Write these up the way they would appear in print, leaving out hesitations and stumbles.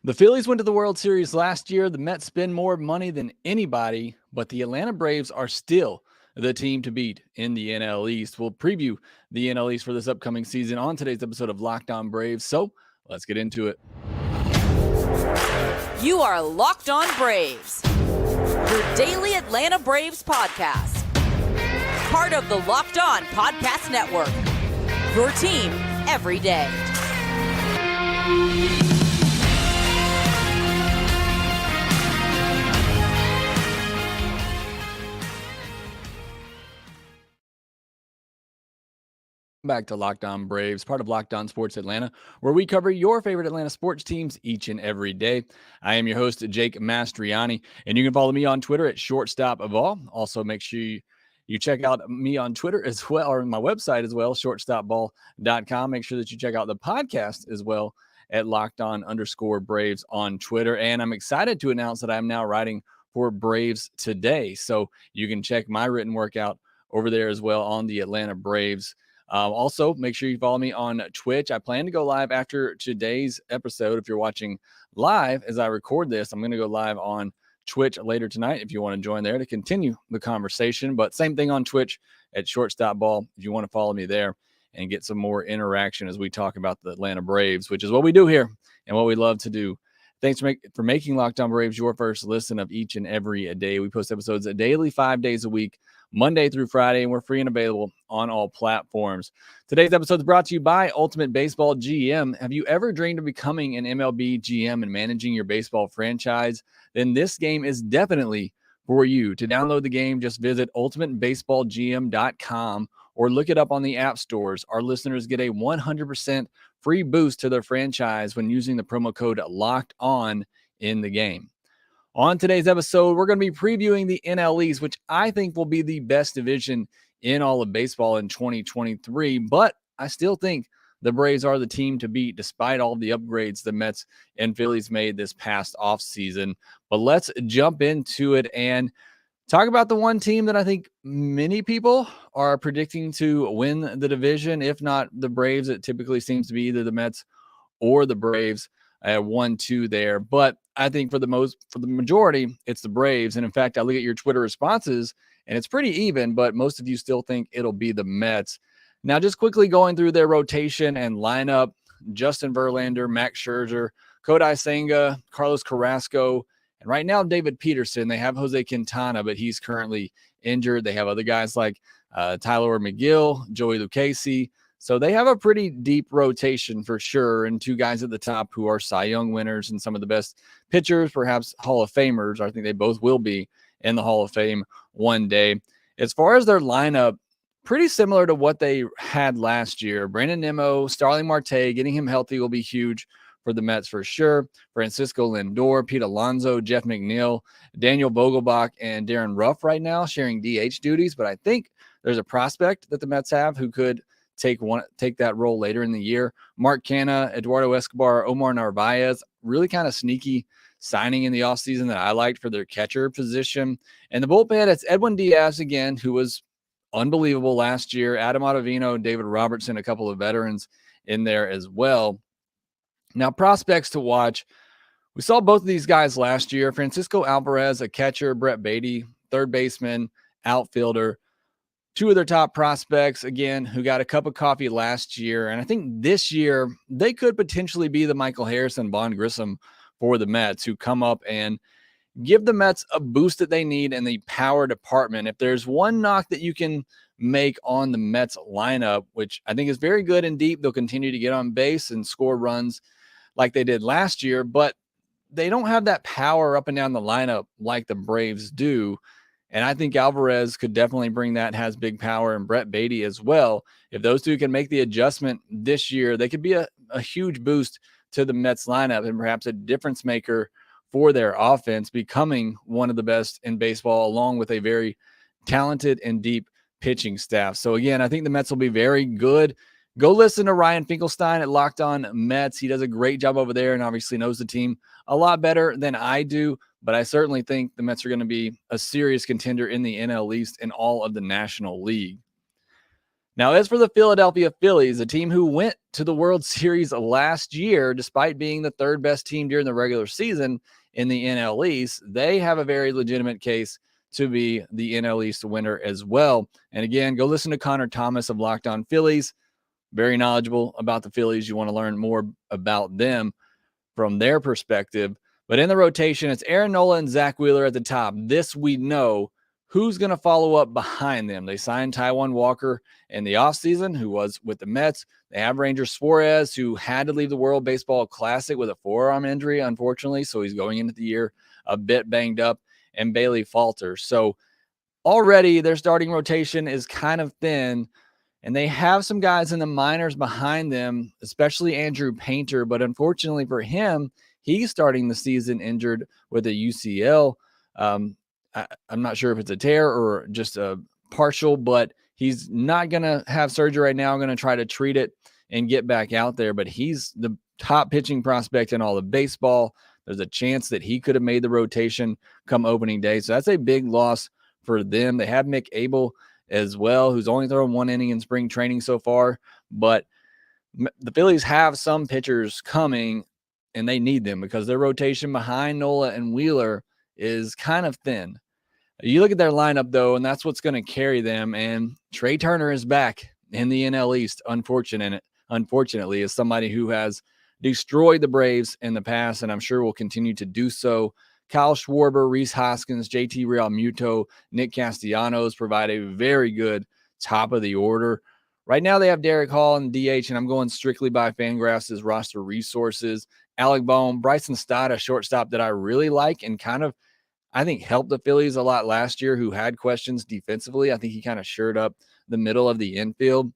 The Phillies went to the World Series last year. The Mets spend more money than anybody, but the Atlanta Braves are still the team to beat in the NL East. We'll preview the NL East for this upcoming season on today's episode of Locked On Braves. So let's get into it. You are Locked On Braves, your daily Atlanta Braves podcast. Part of the Locked On Podcast Network, your team every day. Back to Locked On Braves, part of Locked On Sports Atlanta, where we cover your favorite Atlanta sports teams each and every day. I am your host, Jake Mastriani, and you can follow me on Twitter at shortstop of all. Also, make sure you check out me on Twitter as well, or my website as well, shortstopball.com. Make sure that you check out the podcast as well at LockedOn_Braves on Twitter. And I'm excited to announce that I'm now writing for Braves Today. So you can check my written work out over there as well on the Atlanta Braves. Also, make sure you follow me on Twitch. I plan to go live after today's episode. If you're watching live as I record this, I'm going to go live on Twitch later tonight if you want to join there to continue the conversation. But same thing on Twitch at Shortstop Ball if you want to follow me there and get some more interaction as we talk about the Atlanta Braves, which is what we do here and what we love to do. Thanks for making Locked On Braves your first listen of each and every day. We post episodes daily, 5 days a week, Monday through Friday, and we're free and available on all platforms. Today's episode is brought to you by Ultimate Baseball GM. Have you ever dreamed of becoming an MLB GM and managing your baseball franchise? Then this game is definitely for you. To download the game, just visit ultimatebaseballgm.com or look it up on the app stores. Our listeners get a 100% free boost to their franchise when using the promo code Locked On in the game. On today's episode, we're going to be previewing the NL East, which I think will be the best division in all of baseball in 2023. But I still think the Braves are the team to beat despite all the upgrades the Mets and Phillies made this past offseason. But let's jump into it and talk about the one team that I think many people are predicting to win the division. If not the Braves, it typically seems to be either the Mets or the Braves. I had 1-2 there, but I think for the majority, it's the Braves. And in fact, I look at your Twitter responses and it's pretty even, but most of you still think it'll be the Mets. Now, just quickly going through their rotation and lineup: Justin Verlander, Max Scherzer, Kodai Senga, Carlos Carrasco, and right now, David Peterson. They have Jose Quintana, but he's currently injured. They have other guys like Tyler McGill, Joey Lucchesi. So they have a pretty deep rotation for sure, and two guys at the top who are Cy Young winners and some of the best pitchers, perhaps Hall of Famers. I think they both will be in the Hall of Fame one day. As far as their lineup, pretty similar to what they had last year. Brandon Nimmo, Starling Marte, getting him healthy will be huge for the Mets for sure. Francisco Lindor, Pete Alonso, Jeff McNeil, Daniel Vogelbach, and Darren Ruff right now sharing DH duties. But I think there's a prospect that the Mets have who could take that role later in the year. Mark Canha, Eduardo Escobar, Omar Narvaez, really kind of sneaky signing in the offseason that I liked for their catcher position. And the bullpen, it's Edwin Diaz again, who was unbelievable last year. Adam Ottavino, David Robertson, a couple of veterans in there as well. Now, prospects to watch. We saw both of these guys last year. Francisco Alvarez, a catcher, Brett Beatty, third baseman, outfielder. Two of their top prospects, again, who got a cup of coffee last year. And I think this year they could potentially be the Michael Harrison, Vaughn Grissom for the Mets, who come up and give the Mets a boost that they need in the power department. If there's one knock that you can make on the Mets lineup, which I think is very good and deep, they'll continue to get on base and score runs like they did last year, but they don't have that power up and down the lineup like the Braves do. And I think Alvarez could definitely bring that, has big power, and Brett Beatty as well. If those two can make the adjustment this year, they could be a huge boost to the Mets lineup and perhaps a difference maker for their offense, becoming one of the best in baseball, along with a very talented and deep pitching staff. So again, I think the Mets will be very good. Go listen to Ryan Finkelstein at Locked On Mets. He does a great job over there and obviously knows the team a lot better than I do. But I certainly think the Mets are going to be a serious contender in the NL East and all of the National League. Now, as for the Philadelphia Phillies, a team who went to the World Series last year, despite being the third best team during the regular season in the NL East. They have a very legitimate case to be the NL East winner as well. And again, go listen to Connor Thomas of Locked On Phillies. Very knowledgeable about the Phillies. You want to learn more about them from their perspective. But in the rotation, it's Aaron Nola and Zach Wheeler at the top. This we know. Who's going to follow up behind them? They signed Taijuan Walker in the offseason, who was with the Mets. They have Ranger Suarez, who had to leave the World Baseball Classic with a forearm injury, unfortunately. So he's going into the year a bit banged up, and Bailey Falter. So already their starting rotation is kind of thin, and they have some guys in the minors behind them, especially Andrew Painter. But unfortunately for him, he's starting the season injured with a UCL. I'm not sure if it's a tear or just a partial, but he's not going to have surgery right now. I'm going to try to treat it and get back out there. But he's the top pitching prospect in all of baseball. There's a chance that he could have made the rotation come opening day. So that's a big loss for them. They have Mick Abel as well, who's only thrown one inning in spring training so far. But the Phillies have some pitchers coming, and they need them because their rotation behind Nola and Wheeler is kind of thin. You look at their lineup, though, and that's what's going to carry them. And Trey Turner is back in the NL East, unfortunately, as somebody who has destroyed the Braves in the past, and I'm sure will continue to do so. Kyle Schwarber, Rhys Hoskins, JT Realmuto, Nick Castellanos provide a very good top of the order. Right now, they have Derek Hall in DH, and I'm going strictly by Fangraphs' roster resources. Alec Bohm, Bryson Stott, a shortstop that I really like and kind of, I think, helped the Phillies a lot last year, who had questions defensively. I think he kind of shored up the middle of the infield.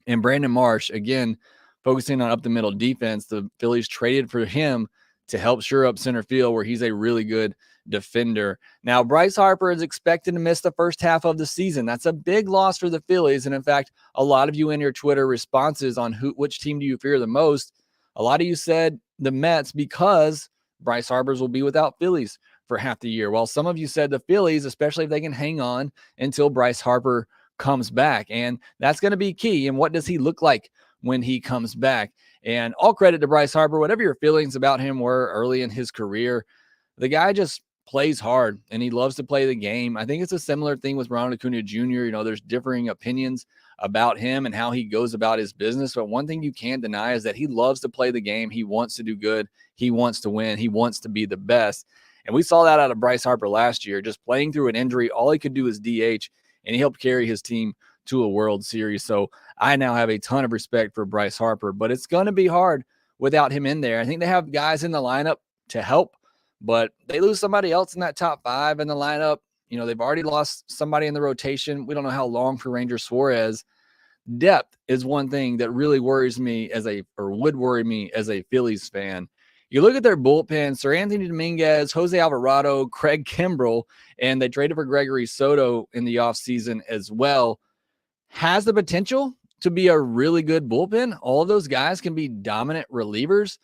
And Brandon Marsh, again, focusing on up the middle defense, the Phillies traded for him to help shore up center field, where he's a really good defender. Now, Bryce Harper is expected to miss the first half of the season. That's a big loss for the Phillies. And in fact, a lot of you in your Twitter responses on which team do you fear the most, a lot of you said the Mets because Bryce Harper's will be without Phillies for half the year, while some of you said the Phillies, especially if they can hang on until Bryce Harper comes back. And that's going to be key. And what does he look like when he comes back? And all credit to Bryce Harper. Whatever your feelings about him were early in his career, the guy just plays hard and he loves to play the game. I think it's a similar thing with Ronald Acuna Jr. You know, there's differing opinions about him and how he goes about his business. But one thing you can't deny is that he loves to play the game. He wants to do good. He wants to win. He wants to be the best. And we saw that out of Bryce Harper last year, just playing through an injury. All he could do is DH, and he helped carry his team to a World Series. So I now have a ton of respect for Bryce Harper, but it's going to be hard without him in there. I think they have guys in the lineup to help, but they lose somebody else in that top five in the lineup. You know, they've already lost somebody in the rotation. We don't know how long for Ranger Suarez. Depth is one thing that really worries me would worry me as a Phillies fan. You look at their bullpen, Sir Anthony Dominguez, Jose Alvarado, Craig Kimbrell, and they traded for Gregory Soto in the offseason as well. Has the potential to be a really good bullpen. All of those guys can be dominant relievers.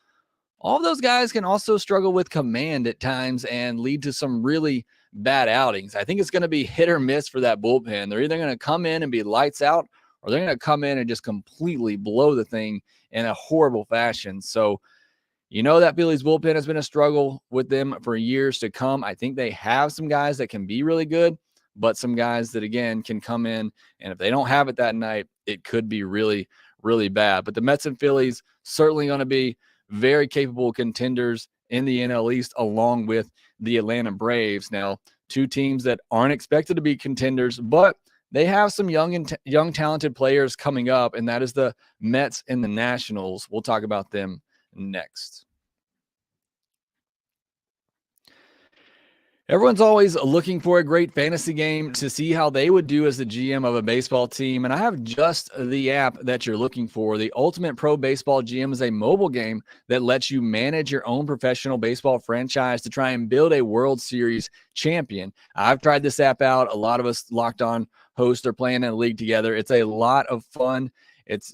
All of those guys can also struggle with command at times and lead to some really bad outings. I think it's going to be hit or miss for that bullpen. They're either going to come in and be lights out, or they're going to come in and just completely blow the thing in a horrible fashion. So, you know, that Phillies bullpen has been a struggle with them for years to come. I think they have some guys that can be really good, but some guys that, again, can come in, and if they don't have it that night, it could be really, really bad. But the Mets and Phillies certainly going to be very capable contenders in the NL East, along with the Atlanta Braves. Now, two teams that aren't expected to be contenders, but they have some young talented players coming up, and that is the Mets and the Nationals. We'll talk about them next. Everyone's always looking for a great fantasy game to see how they would do as the GM of a baseball team, and I have just the app that you're looking for. The Ultimate Pro Baseball GM is a mobile game that lets you manage your own professional baseball franchise to try and build a World Series champion. I've tried this app out. A lot of us Locked On hosts are playing in a league together. It's a lot of fun. It's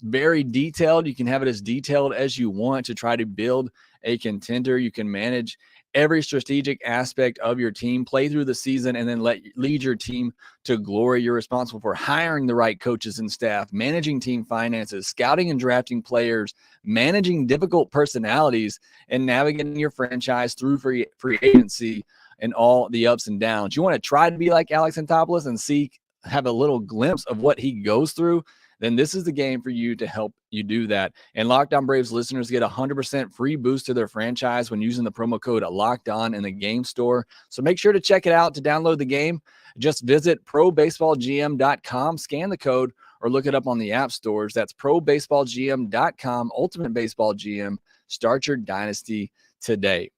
very detailed. You can have it as detailed as you want to try to build a contender. You can manage every strategic aspect of your team, play through the season, and then lead your team to glory. You're responsible for hiring the right coaches and staff, managing team finances, scouting and drafting players, managing difficult personalities, and navigating your franchise through free agency and all the ups and downs. You want to try to be like Alex Anthopoulos and have a little glimpse of what he goes through, then this is the game for you to help you do that. And Locked On Braves listeners get 100% free boost to their franchise when using the promo code Locked On in the game store. So make sure to check it out. To download the game, just visit probaseballgm.com, scan the code, or look it up on the app stores. That's probaseballgm.com, Ultimate Baseball GM. Start your dynasty today.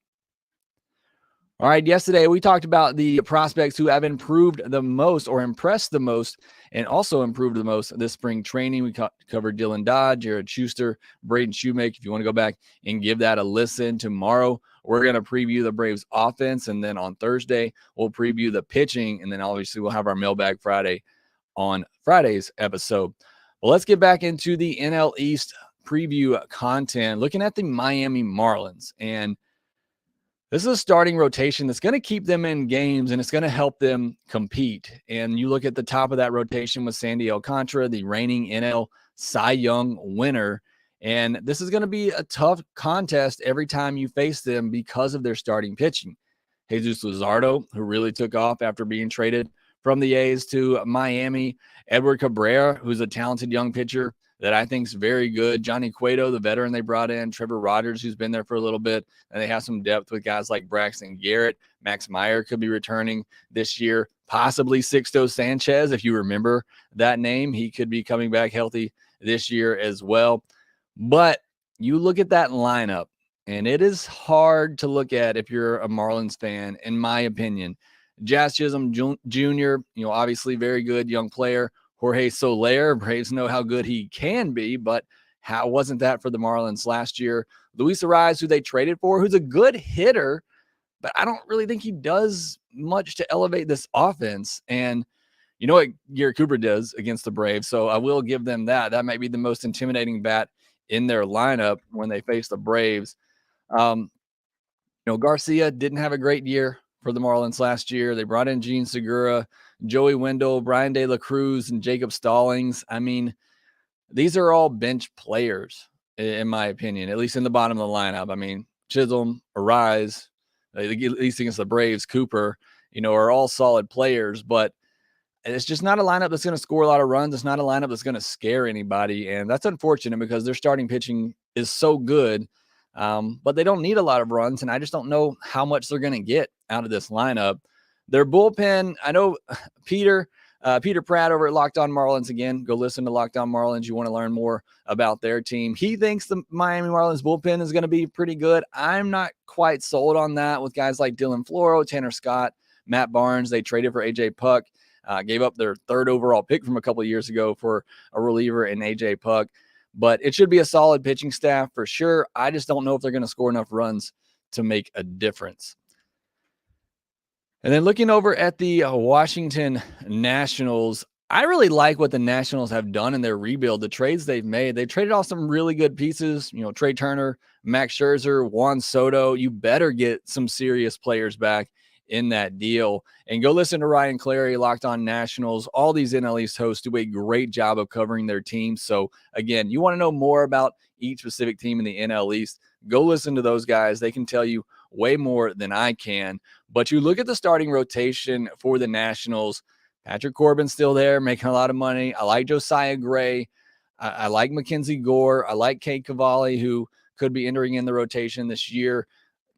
All right, yesterday we talked about the prospects who have improved the most or impressed the most and also improved the most this spring training. We covered Dylan Dodd, Jared Schuster, Braden Shewmake. If you want to go back and give that a listen tomorrow, we're going to preview the Braves offense. And then on Thursday, we'll preview the pitching. And then obviously we'll have our Mailbag Friday on Friday's episode. Well, let's get back into the NL East preview content, looking at the Miami Marlins. And this is a starting rotation that's going to keep them in games, and it's going to help them compete. And you look at the top of that rotation with Sandy Alcantara, the reigning NL Cy Young winner. And this is going to be a tough contest every time you face them because of their starting pitching. Jesus Luzardo, who really took off after being traded from the A's to Miami. Edward Cabrera, who's a talented young pitcher that I think is very good. Johnny Cueto, the veteran they brought in. Trevor Rogers, who's been there for a little bit. And they have some depth with guys like Braxton Garrett. Max Meyer could be returning this year. Possibly Sixto Sanchez, if you remember that name. He could be coming back healthy this year as well. But you look at that lineup, and it is hard to look at if you're a Marlins fan, in my opinion. Jazz Chisholm Jr., obviously very good young player. Jorge Soler, Braves know how good he can be, but how wasn't that for the Marlins last year? Luis Arraez, who they traded for, who's a good hitter, but I don't really think he does much to elevate this offense. And you know what Garrett Cooper does against the Braves, so I will give them that. That might be the most intimidating bat in their lineup when they face the Braves. Garcia didn't have a great year for the Marlins last year. They brought in Gene Segura, Joey Wendell, Brian De La Cruz, and Jacob Stallings. I mean, these are all bench players, in my opinion, at least in the bottom of the lineup. I mean, Chisholm, Arraez, at least against the Braves, Cooper, are all solid players, but it's just not a lineup that's going to score a lot of runs. It's not a lineup that's going to scare anybody, and that's unfortunate because their starting pitching is so good, but they don't need a lot of runs, and I just don't know how much they're going to get out of this lineup. Their bullpen, I know Peter Pratt over at Locked On Marlins, again, go listen to Locked On Marlins. You want to learn more about their team. He thinks the Miami Marlins bullpen is going to be pretty good. I'm not quite sold on that with guys like Dylan Floro, Tanner Scott, Matt Barnes. They traded for A.J. Puck, gave up their third overall pick from a couple of years ago for a reliever in A.J. Puck. But it should be a solid pitching staff for sure. I just don't know if they're going to score enough runs to make a difference. And then looking over at the Washington Nationals, I really like what the Nationals have done in their rebuild, the trades they've made. They traded off some really good pieces, Trey Turner, Max Scherzer, Juan Soto. You better get some serious players back in that deal. And go listen to Ryan Clary, Locked On Nationals. All these NL East hosts do a great job of covering their teams. So again, you want to know more about each specific team in the NL East, go listen to those guys. They can tell you way more than I can. But you look at the starting rotation for the Nationals. Patrick Corbin's still there, making a lot of money. I like Josiah Gray. I like Mackenzie Gore. I like Kate Cavalli, who could be entering in the rotation this year.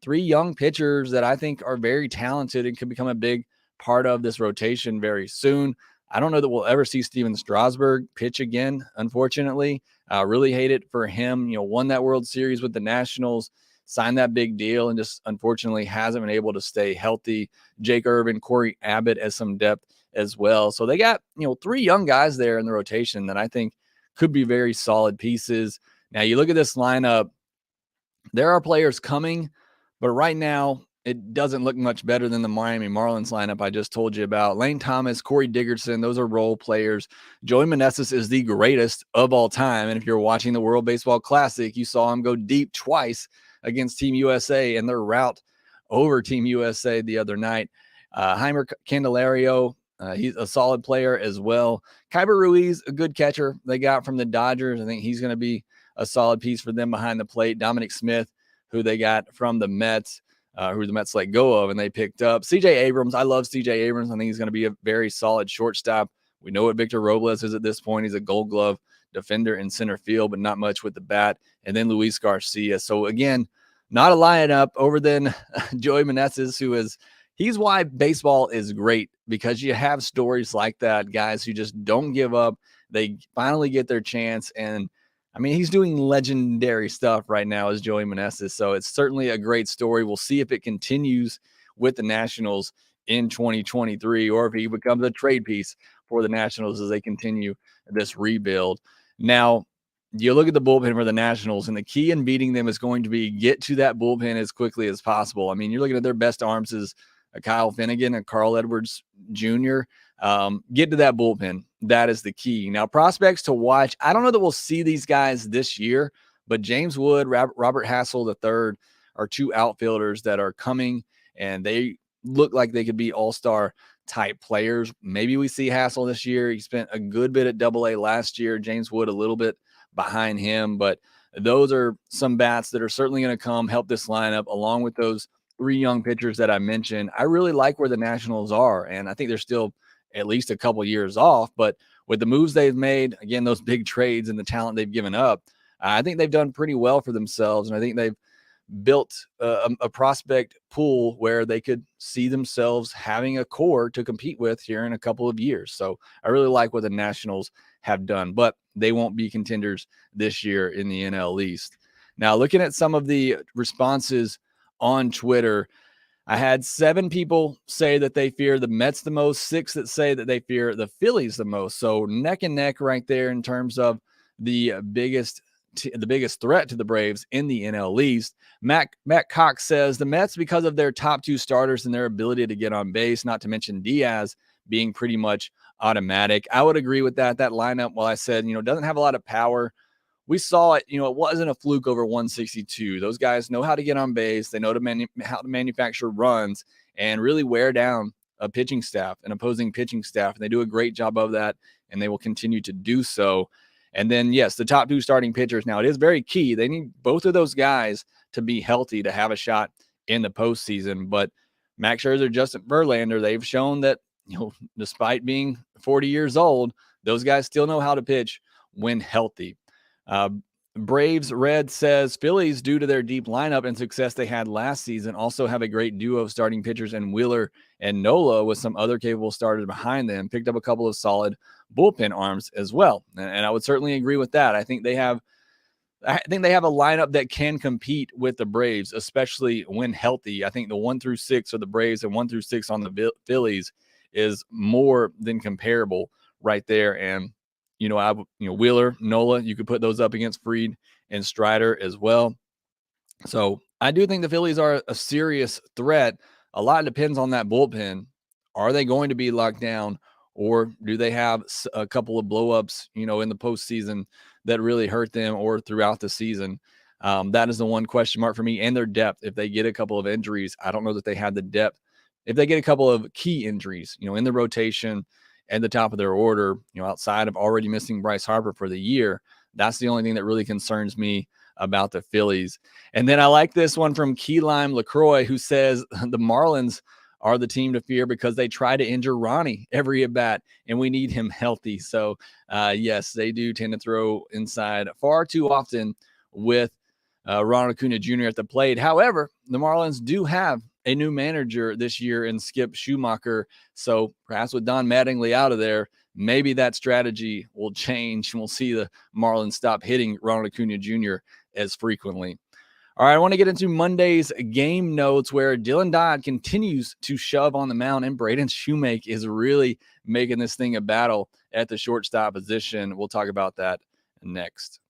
3 young pitchers that I think are very talented and could become a big part of this rotation very soon. I don't know that we'll ever see Steven Strasburg pitch again, unfortunately. Really hate it for him. Won that World Series with the Nationals, signed that big deal, and just unfortunately hasn't been able to stay healthy. Jake Irvin, Corey Abbott as some depth as well. So they got, 3 young guys there in the rotation that I think could be very solid pieces. Now you look at this lineup, there are players coming, but right now it doesn't look much better than the Miami Marlins lineup I just told you about. Lane Thomas, Corey Dickerson, those are role players. Joey Meneses is the greatest of all time. And if you're watching the World Baseball Classic, you saw him go deep twice against Team USA in their rout over Team USA the other night. Heimer Candelario, he's a solid player as well. Kyber Ruiz, a good catcher they got from the Dodgers. I think he's going to be a solid piece for them behind the plate. Dominic Smith, who they got from the Mets, who the Mets let go of, and they picked up. CJ Abrams, I love CJ Abrams. I think he's going to be a very solid shortstop. We know what Victor Robles is at this point. He's a Gold Glove defender in center field, but not much with the bat. And then Luis Garcia. So again, not a lineup over than Joey Meneses, he's why baseball is great, because you have stories like that, guys who just don't give up. They finally get their chance. And I mean, he's doing legendary stuff right now as Joey Meneses. So it's certainly a great story. We'll see if it continues with the Nationals in 2023, or if he becomes a trade piece for the Nationals as they continue this rebuild. Now, you look at the bullpen for the Nationals, and the key in beating them is going to be get to that bullpen as quickly as possible. I mean, you're looking at their best arms as Kyle Finnegan and Carl Edwards Jr. Get to that bullpen. That is the key. Now, prospects to watch. I don't know that we'll see these guys this year, but James Wood, Robert Hassel III are two outfielders that are coming, and they look like they could be all-star type players. Maybe we see Hassel this year. He spent a good bit at Double-A last year. James Wood a little bit behind him, but those are some bats that are certainly going to come help this lineup, along with those three young pitchers that I mentioned. I really like where the Nationals are, and I think they're still at least a couple years off, but with the moves they've made, again, those big trades and the talent they've given up, I think they've done pretty well for themselves, and I think they've built a prospect pool where they could see themselves having a core to compete with here in a couple of years. So I really like what the Nationals have done, but they won't be contenders this year in the NL East. Now, looking at some of the responses on Twitter, I had 7 people say that they fear the Mets the most, 6 that say that they fear the Phillies the most. So neck and neck right there in terms of the biggest threat to the Braves in the NL East. Matt Cox says the Mets, because of their top 2 starters and their ability to get on base, not to mention Diaz being pretty much automatic. I would agree with that. That lineup, while I said, doesn't have a lot of power, we saw it, it wasn't a fluke over 162. Those guys know how to get on base. They know how to manufacture runs and really wear down a pitching staff, an opposing pitching staff. And they do a great job of that, and they will continue to do so. And then, yes, the top 2 starting pitchers. Now, it is very key. They need both of those guys to be healthy to have a shot in the postseason. But Max Scherzer, Justin Verlander, they've shown that, despite being 40 years old, those guys still know how to pitch when healthy. Braves Red says Phillies, due to their deep lineup and success they had last season, also have a great duo of starting pitchers in Wheeler and Nola, with some other capable starters behind them. Picked up a couple of solid bullpen arms as well, and I would certainly agree with that. I think they have a lineup that can compete with the Braves, especially when healthy. I think the 1 through 6 of the Braves and 1 through 6 on the Phillies is more than comparable right there. And Wheeler, Nola, you could put those up against Fried and Strider as well. So I do think the Phillies are a serious threat. A lot depends on that bullpen. Are they going to be locked down, or do they have a couple of blowups, in the postseason that really hurt them, or throughout the season? That is the one question mark for me. And their depth. If they get a couple of injuries, I don't know that they have the depth. If they get a couple of key injuries, in the rotation and the top of their order, outside of already missing Bryce Harper for the year, that's the only thing that really concerns me about the Phillies. And then I like this one from Key Lime LaCroix, who says the Marlins are the team to fear because they try to injure Ronnie every at bat, and we need him healthy. So yes, they do tend to throw inside far too often with Ronald Acuna Jr. at the plate. However, the Marlins do have a new manager this year in Skip Schumacher. So perhaps with Don Mattingly out of there, maybe that strategy will change, and we'll see the Marlins stop hitting Ronald Acuna Jr. as frequently. All right, I want to get into Monday's game notes, where Dylan Dodd continues to shove on the mound, and Braden Shewmake is really making this thing a battle at the shortstop position. We'll talk about that next.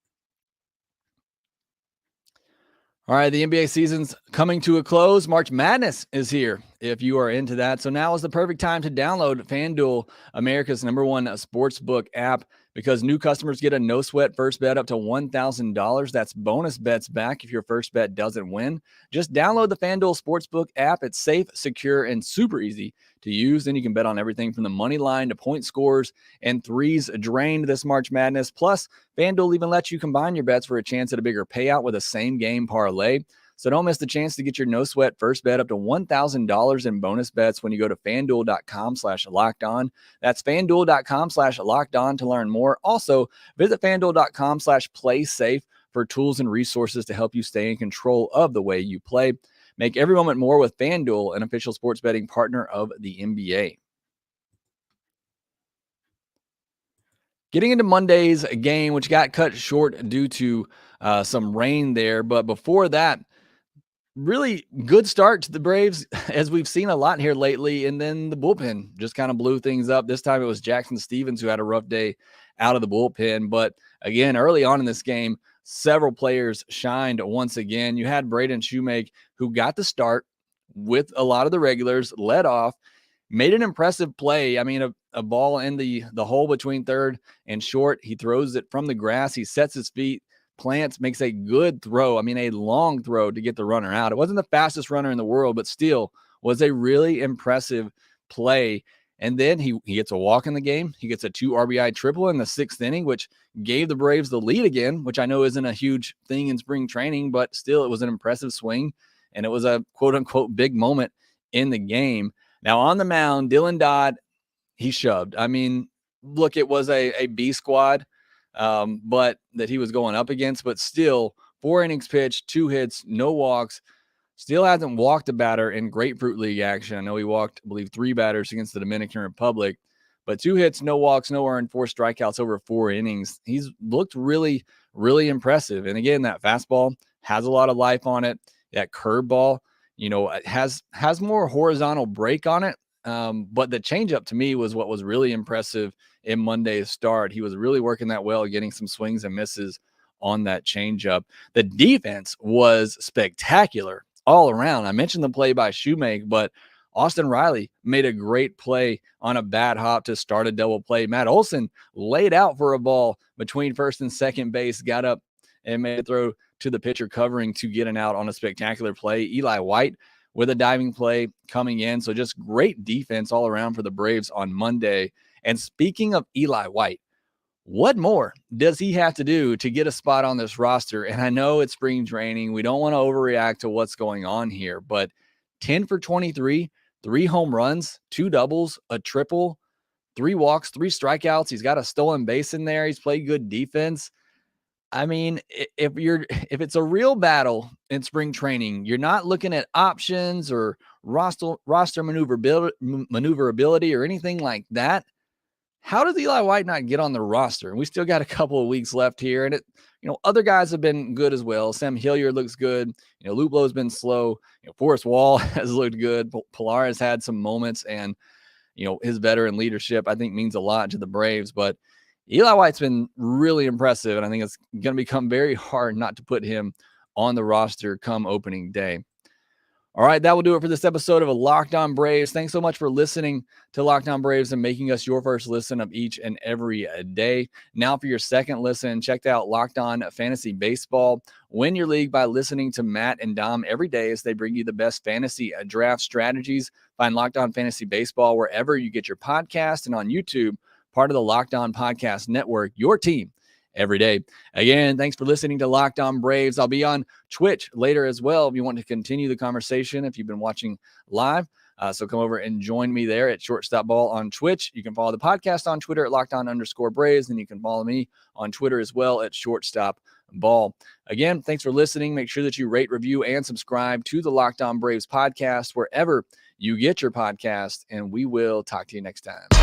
All right, the NBA season's coming to a close. March Madness is here, if you are into that. So now is the perfect time to download FanDuel, America's #1 sportsbook app, because new customers get a no-sweat first bet up to $1,000. That's bonus bets back if your first bet doesn't win. Just download the FanDuel Sportsbook app. It's safe, secure, and super easy to use. Then you can bet on everything from the money line to point scores and threes drained this March Madness. Plus, FanDuel even lets you combine your bets for a chance at a bigger payout with a same-game parlay. So don't miss the chance to get your no-sweat first bet up to $1,000 in bonus bets when you go to FanDuel.com/lockedon. That's FanDuel.com/lockedon to learn more. Also, visit FanDuel.com/playsafe for tools and resources to help you stay in control of the way you play. Make every moment more with FanDuel, an official sports betting partner of the NBA. Getting into Monday's game, which got cut short due to some rain there. But before that, really good start to the Braves, as we've seen a lot here lately. And then the bullpen just kind of blew things up. This time it was Jackson Stephens who had a rough day out of the bullpen. But again, early on in this game, several players shined once again. You had Braden Shewmake, who got the start with a lot of the regulars, led off, made an impressive play. I mean, a ball in the hole between third and short. He throws it from the grass. He sets his feet, plants, makes a good throw. I mean, a long throw to get the runner out. It wasn't the fastest runner in the world, but still was a really impressive play. And then he gets a walk in the game. He gets a 2 RBI triple in the 6th inning, which gave the Braves the lead again, which I know isn't a huge thing in spring training, but still it was an impressive swing. And it was a quote unquote big moment in the game. Now on the mound, Dylan Dodd, he shoved. I mean, look, it was a B squad, but that he was going up against, but still 4 innings pitched, 2 hits, no walks. Still hasn't walked a batter in Grapefruit League action. I know he walked, I believe, 3 batters against the Dominican Republic, but 2 hits, no walks, no earned, 4 strikeouts over 4 innings. He's looked really, really impressive. And again, that fastball has a lot of life on it. That curveball, you know, it has more horizontal break on it. But the changeup to me was what was really impressive in Monday's start. He was really working that well, getting some swings and misses on that changeup. The defense was spectacular all around. I mentioned the play by Shewmake, but Austin Riley made a great play on a bad hop to start a double play. Matt Olson laid out for a ball between first and second base, got up and made a throw to the pitcher covering to get an out on a spectacular play. Eli White with a diving play coming in. So just great defense all around for the Braves on Monday. And speaking of Eli White, what more does he have to do to get a spot on this roster? And I know it's spring training. We don't want to overreact to what's going on here, but 10 for 23, 3 home runs, 2 doubles, a triple, 3 walks, 3 strikeouts. He's got a stolen base in there. He's played good defense. I mean, if it's a real battle in spring training, you're not looking at options or roster maneuverability or anything like that. How does Eli White not get on the roster? And we still got a couple of weeks left here. And other guys have been good as well. Sam Hilliard looks good. Luplo's been slow. Forrest Wall has looked good. Pilar has had some moments, and his veteran leadership, I think, means a lot to the Braves. But Eli White's been really impressive, and I think it's going to become very hard not to put him on the roster come opening day. All right, that will do it for this episode of Locked On Braves. Thanks so much for listening to Locked On Braves and making us your first listen of each and every day. Now for your second listen, check out Locked On Fantasy Baseball. Win your league by listening to Matt and Dom every day as they bring you the best fantasy draft strategies. Find Locked On Fantasy Baseball wherever you get your podcast and on YouTube, part of the Locked On Podcast Network, your team every day. Again, thanks for listening to Locked On Braves. I'll be on Twitch later as well if you want to continue the conversation, if you've been watching live. So come over and join me there at Shortstop Ball on Twitch. You can follow the podcast on Twitter at LockedOn_Braves, and you can follow me on Twitter as well at Shortstop Ball. Again, thanks for listening. Make sure that you rate, review, and subscribe to the Locked On Braves podcast wherever you get your podcast, and we will talk to you next time.